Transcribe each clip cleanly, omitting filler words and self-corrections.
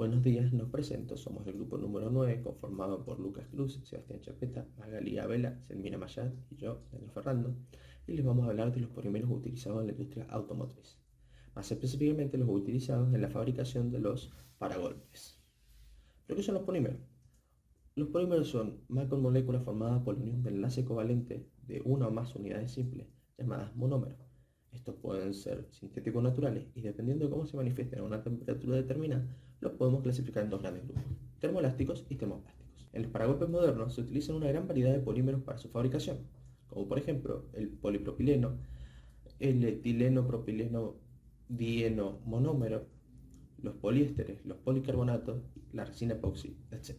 Buenos días, nos presento. Somos el grupo número 9, conformado por Lucas Cruz, Sebastián Chapeta, Magali Vela, Selmira Mayat y yo, Daniel Ferrando, y les vamos a hablar de los polímeros utilizados en la industria automotriz, más específicamente los utilizados en la fabricación de los paragolpes. ¿Pero qué son los polímeros? Los polímeros son macromoléculas formadas por la unión del enlace covalente de una o más unidades simples, llamadas monómeros. Estos pueden ser sintéticos naturales y dependiendo de cómo se manifiesten a una temperatura determinada, los podemos clasificar en dos grandes grupos, termoelásticos y termoplásticos. En los paragolpes modernos se utilizan una gran variedad de polímeros para su fabricación, como por ejemplo el polipropileno, el etileno propileno dieno monómero, los poliésteres, los policarbonatos, la resina epoxi, etc.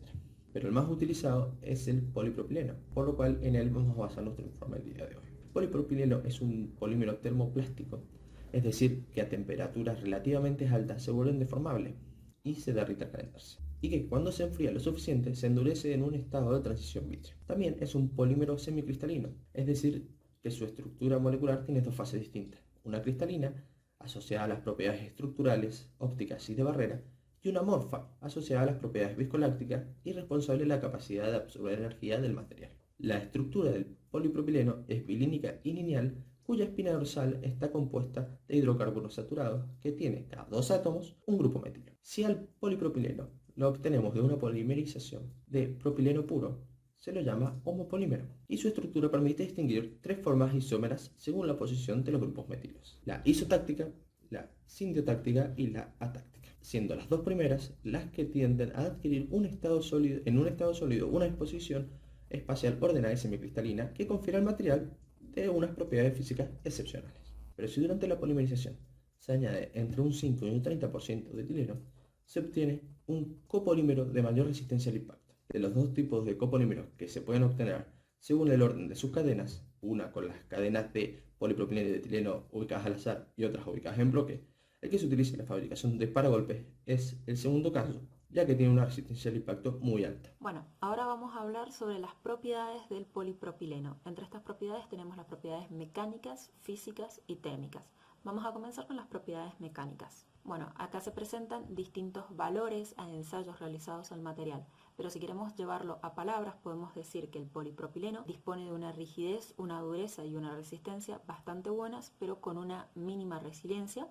Pero el más utilizado es el polipropileno, por lo cual en él vamos a basar nuestro informe el día de hoy. El polipropileno es un polímero termoplástico, es decir, que a temperaturas relativamente altas se vuelven deformables y se derrite al calentarse, y que cuando se enfría lo suficiente se endurece en un estado de transición vítreo. También es un polímero semicristalino, es decir, que su estructura molecular tiene dos fases distintas, una cristalina, asociada a las propiedades estructurales, ópticas y de barrera, y una amorfa, asociada a las propiedades viscolácticas y responsable de la capacidad de absorber energía del material. La estructura del polipropileno es bilínica y lineal, cuya espina dorsal está compuesta de hidrocarburos saturados, que tiene cada dos átomos un grupo metilo. Si al polipropileno lo obtenemos de una polimerización de propileno puro, se lo llama homopolímero, y su estructura permite distinguir tres formas isómeras según la posición de los grupos metilos: la isotáctica, la sindiotáctica y la atáctica, siendo las dos primeras las que tienden a adquirir un estado sólido una disposición espacial ordenada y semicristalina que confiere al material de unas propiedades físicas excepcionales. Pero si durante la polimerización se añade entre un 5 y un 30% de etileno, se obtiene un copolímero de mayor resistencia al impacto. De los dos tipos de copolímeros que se pueden obtener según el orden de sus cadenas, una con las cadenas de polipropileno y de etileno ubicadas al azar y otras ubicadas en bloque, el que se utiliza en la fabricación de paragolpes es el segundo caso, ya que tiene una resistencia al impacto muy alta. Bueno, ahora vamos a hablar sobre las propiedades del polipropileno. Entre estas propiedades tenemos las propiedades mecánicas, físicas y térmicas. Vamos a comenzar con las propiedades mecánicas. Bueno, acá se presentan distintos valores a ensayos realizados al material, pero si queremos llevarlo a palabras podemos decir que el polipropileno dispone de una rigidez, una dureza y una resistencia bastante buenas, pero con una mínima resiliencia.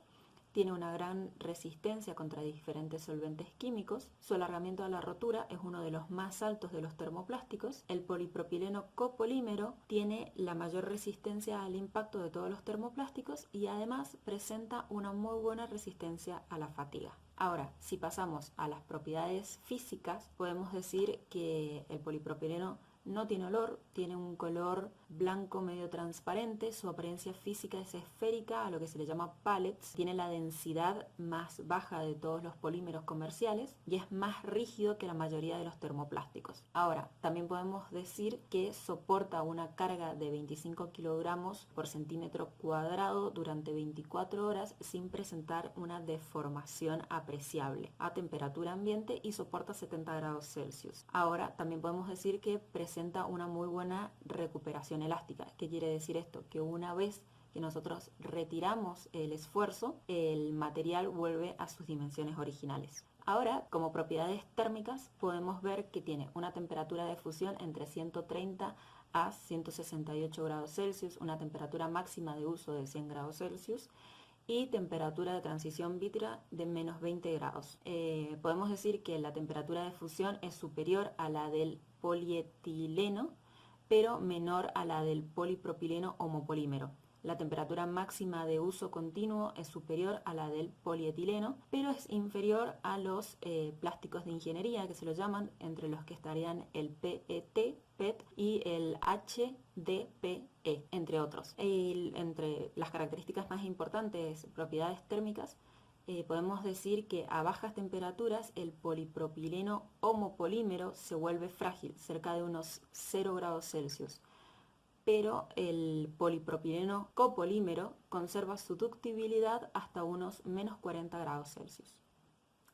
Tiene una gran resistencia contra diferentes solventes químicos. Su alargamiento a la rotura es uno de los más altos de los termoplásticos. El polipropileno copolímero tiene la mayor resistencia al impacto de todos los termoplásticos y además presenta una muy buena resistencia a la fatiga. Ahora, si pasamos a las propiedades físicas, podemos decir que el polipropileno no tiene olor, tiene un color blanco medio transparente, su apariencia física es esférica, a lo que se le llama pellets, tiene la densidad más baja de todos los polímeros comerciales y es más rígido que la mayoría de los termoplásticos. Ahora, también podemos decir que soporta una carga de 25 kilogramos por centímetro cuadrado durante 24 horas sin presentar una deformación apreciable a temperatura ambiente y soporta 70 grados Celsius. Ahora, también podemos decir que presenta una muy buena recuperación elástica. ¿Qué quiere decir esto? Que una vez que nosotros retiramos el esfuerzo, el material vuelve a sus dimensiones originales. Ahora, como propiedades térmicas, podemos ver que tiene una temperatura de fusión entre 130 a 168 grados Celsius, una temperatura máxima de uso de 100 grados Celsius y temperatura de transición vítrea de menos 20 grados. Podemos decir que la temperatura de fusión es superior a la del polietileno, pero menor a la del polipropileno homopolímero. La temperatura máxima de uso continuo es superior a la del polietileno, pero es inferior a los plásticos de ingeniería, que se lo llaman, entre los que estarían el PET y el HDPE, entre otros. Entre las características más importantes, propiedades térmicas, podemos decir que a bajas temperaturas el polipropileno homopolímero se vuelve frágil, cerca de unos 0 grados Celsius. Pero el polipropileno copolímero conserva su ductibilidad hasta unos menos 40 grados Celsius.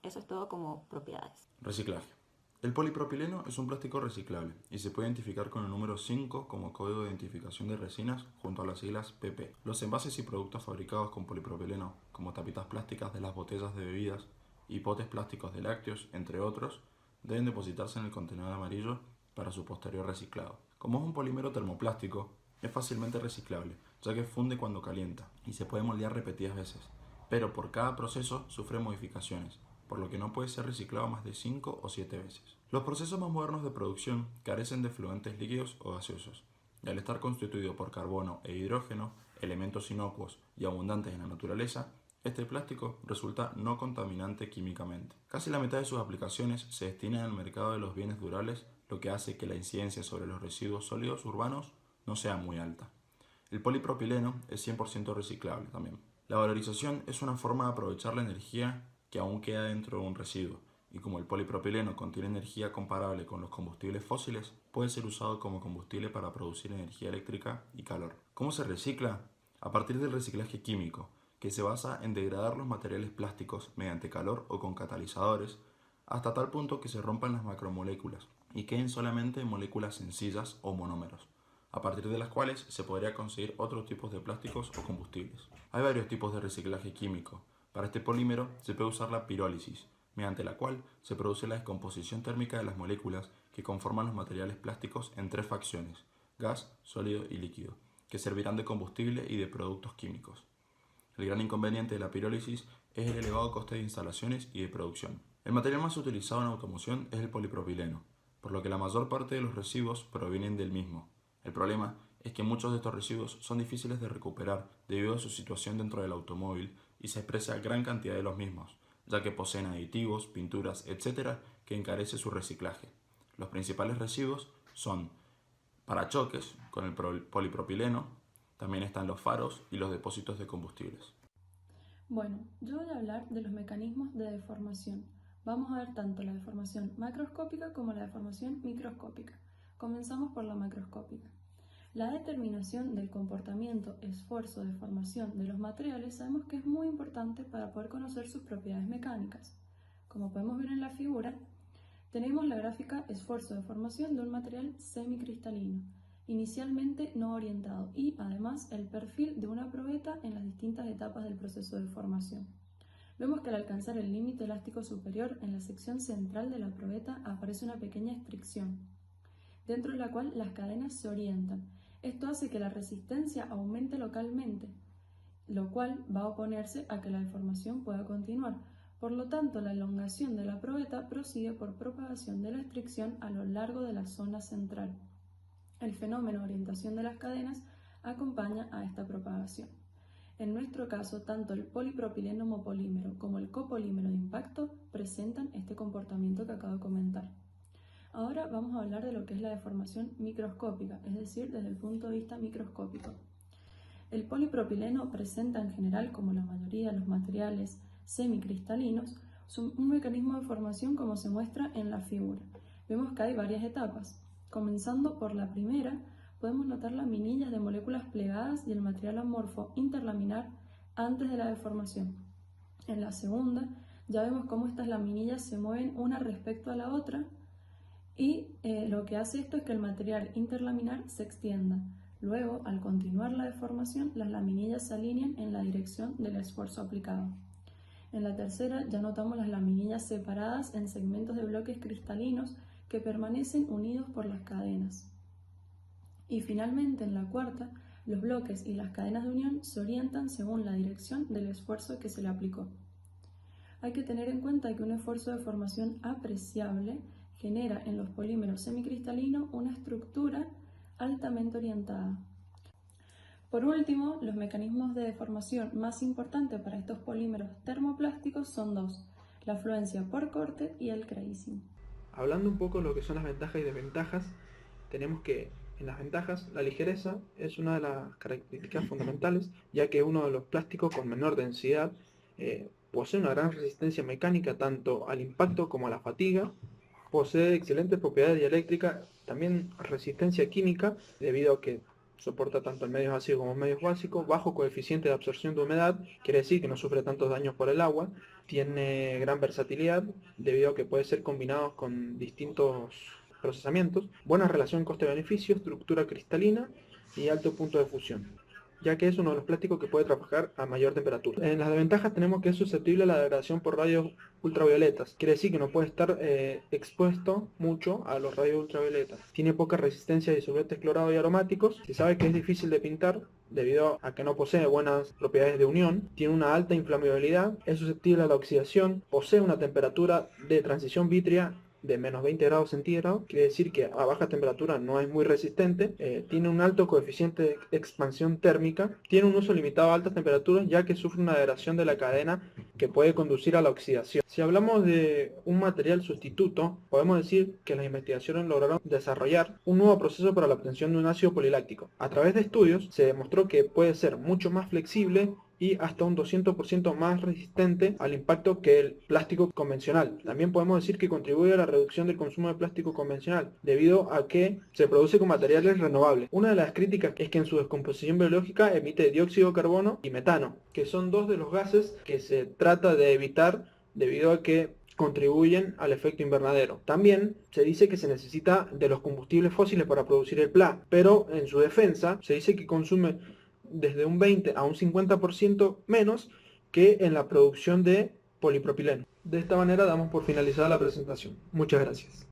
Eso es todo como propiedades. Reciclaje. El polipropileno es un plástico reciclable y se puede identificar con el número 5 como código de identificación de resinas junto a las siglas PP. Los envases y productos fabricados con polipropileno, como tapitas plásticas de las botellas de bebidas, y potes plásticos de lácteos, entre otros, deben depositarse en el contenedor amarillo para su posterior reciclado. Como es un polímero termoplástico, es fácilmente reciclable, ya que funde cuando calienta y se puede moldear repetidas veces, pero por cada proceso sufre modificaciones, por lo que no puede ser reciclado más de 5 o 7 veces. Los procesos más modernos de producción carecen de fluentes líquidos o gaseosos, y al estar constituido por carbono e hidrógeno, elementos inocuos y abundantes en la naturaleza, este plástico resulta no contaminante químicamente. Casi la mitad de sus aplicaciones se destinan al mercado de los bienes durables, lo que hace que la incidencia sobre los residuos sólidos urbanos no sea muy alta. El polipropileno es 100% reciclable también. La valorización es una forma de aprovechar la energía que aún queda dentro de un residuo, y como el polipropileno contiene energía comparable con los combustibles fósiles, puede ser usado como combustible para producir energía eléctrica y calor. ¿Cómo se recicla? A partir del reciclaje químico, que se basa en degradar los materiales plásticos mediante calor o con catalizadores, hasta tal punto que se rompan las macromoléculas y queden solamente moléculas sencillas o monómeros, a partir de las cuales se podría conseguir otros tipos de plásticos o combustibles. Hay varios tipos de reciclaje químico. Para este polímero se puede usar la pirólisis, mediante la cual se produce la descomposición térmica de las moléculas que conforman los materiales plásticos en 3 fracciones: gas, sólido y líquido, que servirán de combustible y de productos químicos. El gran inconveniente de la pirólisis es el elevado coste de instalaciones y de producción. El material más utilizado en automoción es el polipropileno, por lo que la mayor parte de los residuos provienen del mismo. El problema es que muchos de estos residuos son difíciles de recuperar debido a su situación dentro del automóvil y se expresa gran cantidad de los mismos, ya que poseen aditivos, pinturas, etc., que encarece su reciclaje. Los principales residuos son parachoques con el polipropileno, también están los faros y los depósitos de combustibles. Bueno, yo voy a hablar de los mecanismos de deformación. Vamos a ver tanto la deformación macroscópica como la deformación microscópica. Comenzamos por la macroscópica. La determinación del comportamiento, esfuerzo, deformación de los materiales sabemos que es muy importante para poder conocer sus propiedades mecánicas. Como podemos ver en la figura, tenemos la gráfica esfuerzo-deformación de un material semicristalino, inicialmente no orientado, y además el perfil de una probeta en las distintas etapas del proceso de formación. Vemos que al alcanzar el límite elástico superior, en la sección central de la probeta aparece una pequeña estricción, dentro de la cual las cadenas se orientan. Esto hace que la resistencia aumente localmente, lo cual va a oponerse a que la deformación pueda continuar. Por lo tanto, la elongación de la probeta prosigue por propagación de la estricción a lo largo de la zona central. El fenómeno de orientación de las cadenas acompaña a esta propagación. En nuestro caso, tanto el polipropileno homopolímero como el copolímero de impacto presentan este comportamiento que acabo de comentar. Ahora vamos a hablar de lo que es la deformación microscópica, es decir, desde el punto de vista microscópico. El polipropileno presenta en general, como la mayoría de los materiales semicristalinos, un mecanismo de formación como se muestra en la figura. Vemos que hay varias etapas. Comenzando por la primera, podemos notar las minillas de moléculas plegadas y el material amorfo interlaminar antes de la deformación. En la segunda, ya vemos cómo estas laminillas se mueven una respecto a la otra y lo que hace esto es que el material interlaminar se extienda. Luego, al continuar la deformación, las laminillas se alinean en la dirección del esfuerzo aplicado. En la tercera, ya notamos las laminillas separadas en segmentos de bloques cristalinos que permanecen unidos por las cadenas. Y finalmente, en la cuarta, los bloques y las cadenas de unión se orientan según la dirección del esfuerzo que se le aplicó. Hay que tener en cuenta que un esfuerzo de formación apreciable genera en los polímeros semicristalinos una estructura altamente orientada. Por último, los mecanismos de deformación más importantes para estos polímeros termoplásticos son dos: la fluencia por corte y el crazing. Hablando un poco de lo que son las ventajas y desventajas, tenemos que en las ventajas la ligereza es una de las características fundamentales, ya que uno de los plásticos con menor densidad posee una gran resistencia mecánica tanto al impacto como a la fatiga, posee excelentes propiedades dieléctricas, también resistencia química debido a que soporta tanto en medios ácidos como en medios básicos, bajo coeficiente de absorción de humedad, quiere decir que no sufre tantos daños por el agua, tiene gran versatilidad debido a que puede ser combinado con distintos procesamientos, buena relación coste-beneficio, estructura cristalina y alto punto de fusión. ya que es uno de los plásticos que puede trabajar a mayor temperatura. En las desventajas tenemos que es susceptible a la degradación por rayos ultravioletas. Quiere decir que no puede estar expuesto mucho a los rayos ultravioletas. Tiene poca resistencia a disolventes clorados y aromáticos. Se sabe que es difícil de pintar debido a que no posee buenas propiedades de unión. Tiene una alta inflamabilidad. Es susceptible a la oxidación. Posee una temperatura de transición vítrea de menos 20 grados centígrados, quiere decir que a baja temperatura no es muy resistente, tiene un alto coeficiente de expansión térmica, tiene un uso limitado a altas temperaturas ya que sufre una degradación de la cadena que puede conducir a la oxidación. Si hablamos de un material sustituto, podemos decir que las investigaciones lograron desarrollar un nuevo proceso para la obtención de un ácido poliláctico. A través de estudios se demostró que puede ser mucho más flexible y hasta un 200% más resistente al impacto que el plástico convencional. También podemos decir que contribuye a la reducción del consumo de plástico convencional, debido a que se produce con materiales renovables. Una de las críticas es que en su descomposición biológica emite dióxido de carbono y metano, que son dos de los gases que se trata de evitar debido a que contribuyen al efecto invernadero. También se dice que se necesita de los combustibles fósiles para producir el PLA, pero en su defensa se dice que consume desde un 20 a un 50% menos que en la producción de polipropileno. De esta manera damos por finalizada la presentación. Muchas gracias.